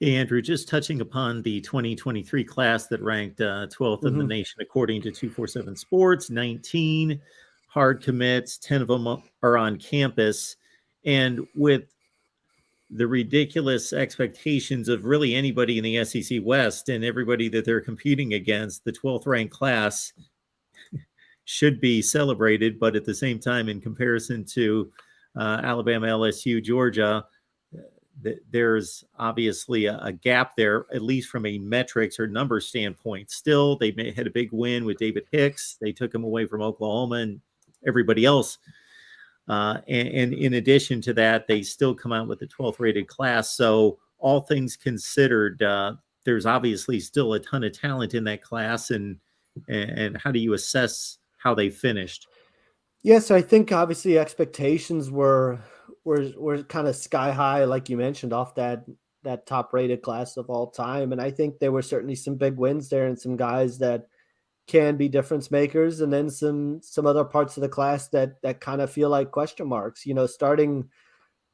Hey, Andrew, just touching upon the 2023 class that ranked 12th in the Hmm. nation according to 247 Sports, 19 hard commits, 10 of them are on campus. And with the ridiculous expectations of really anybody in the SEC West and everybody that they're competing against, the 12th ranked class should be celebrated. But at the same time, in comparison to Alabama, LSU, Georgia, there's obviously a gap there, at least from a metrics or number standpoint. Still, they had a big win with David Hicks. They took him away from Oklahoma and everybody else. And in addition to that, they still come out with the 12th rated class. So, all things considered, there's obviously still a ton of talent in that class. And how do you assess how they finished? Yes, I think obviously expectations were kind of sky high, like you mentioned, off that top rated class of all time. And I think there were certainly some big wins there and some guys that can be difference makers, and then some other parts of the class that kind of feel like question marks. Starting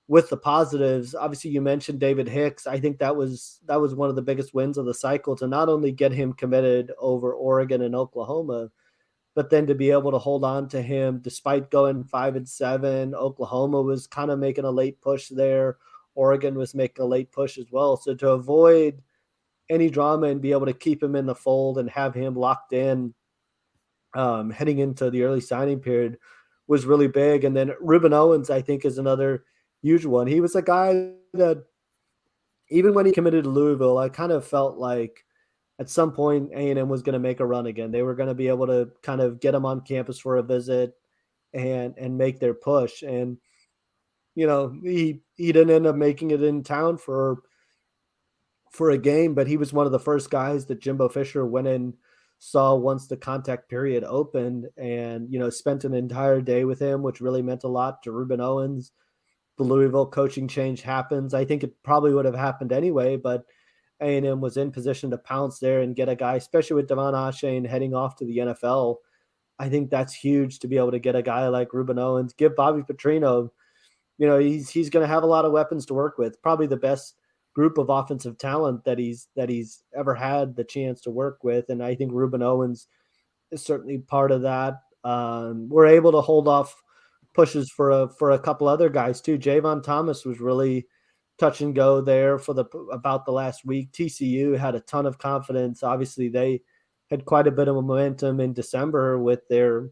with the positives, obviously you mentioned David Hicks. I think that was one of the biggest wins of the cycle to not only get him committed over Oregon and Oklahoma, but then to be able to hold on to him despite going 5-7. Oklahoma was kind of making a late push there. Oregon was making a late push as well. So to avoid any drama and be able to keep him in the fold and have him locked in heading into the early signing period was really big. And then Ruben Owens, I think, is another huge one. He was a guy that even when he committed to Louisville, I kind of felt like at some point A&M was going to make a run again. They were going to be able to kind of get him on campus for a visit and make their push. And he didn't end up making it in town for a game, but he was one of the first guys that Jimbo Fisher went in, saw once the contact period opened, and spent an entire day with him, which really meant a lot to Ruben Owens. The Louisville coaching change happens. I think it probably would have happened anyway, but A&M was in position to pounce there and get a guy, especially with Devon Achane heading off to the NFL. I think that's huge to be able to get a guy like Ruben Owens, give Bobby Petrino, he's going to have a lot of weapons to work with. Probably the best group of offensive talent that he's ever had the chance to work with, and I think Ruben Owens is certainly part of that. We're able to hold off pushes for a couple other guys too. Javon Thomas was really touch and go there for about the last week. TCU had a ton of confidence. Obviously, they had quite a bit of momentum in December with their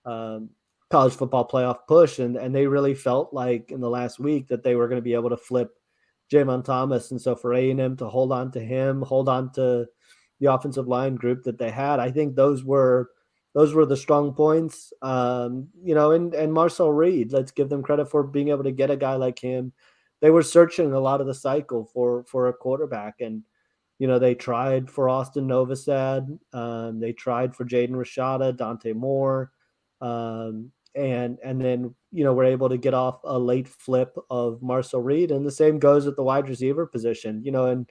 um, college football playoff push, and they really felt like in the last week that they were going to be able to flip Javon Thomas. And so for A&M to hold on to him, hold on to the offensive line group that they had, I think those were the strong points. And Marcel Reed, let's give them credit for being able to get a guy like him. They were searching a lot of the cycle for a quarterback, and they tried for Austin Novosad, they tried for Jaden Rashada, Dante Moore, and then we're able to get off a late flip of Marcel Reed, and the same goes at the wide receiver position. In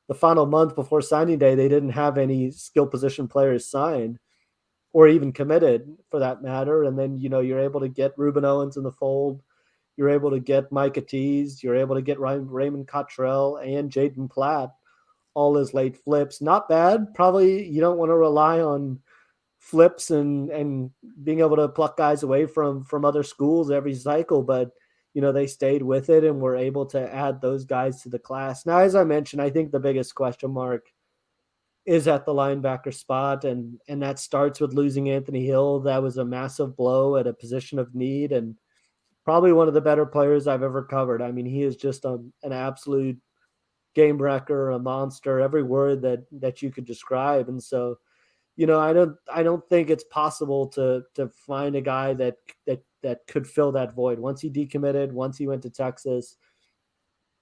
the final month before signing day, they didn't have any skill position players signed or even committed for that matter. And then, you're able to get Ruben Owens in the fold. You're able to get Micah Tease. You're able to get Raymond Cottrell and Jaden Platt, all his late flips. Not bad. Probably you don't want to rely on flips and being able to pluck guys away from other schools every cycle, but they stayed with it and were able to add those guys to the class. Now, as I mentioned, I think the biggest question mark is at the linebacker spot, and that starts with losing Anthony Hill. That was a massive blow at a position of need, and probably one of the better players I've ever covered. I mean, he is just an absolute game wrecker, a monster, every word that you could describe. And so, I don't think it's possible to find a guy that could fill that void. Once he decommitted, once he went to Texas,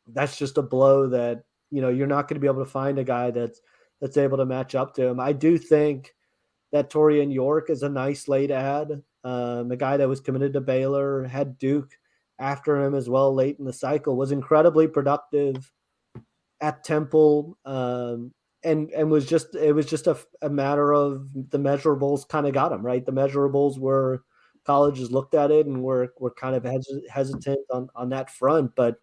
that's just a blow that you're not going to be able to find a guy that's able to match up to him. I do think that Torian York is a nice late ad. A guy that was committed to Baylor, had Duke after him as well late in the cycle, was incredibly productive at Temple, and was just it was just a matter of the measurables kind of got him right. The measurables were colleges looked at it and were kind of hesitant on that front, but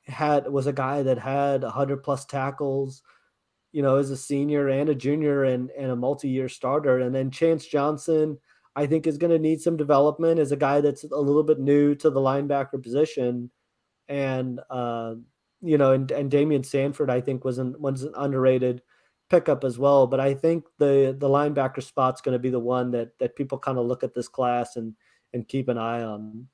was a guy that had 100+ tackles, as a senior and a junior and a multi-year starter. And then Chance Johnson, I think, is going to need some development as a guy that's a little bit new to the linebacker position. And and Damian Sanford, I think, was an underrated pickup as well. But I think the linebacker spot's going to be the one that people kind of look at this class and keep an eye on.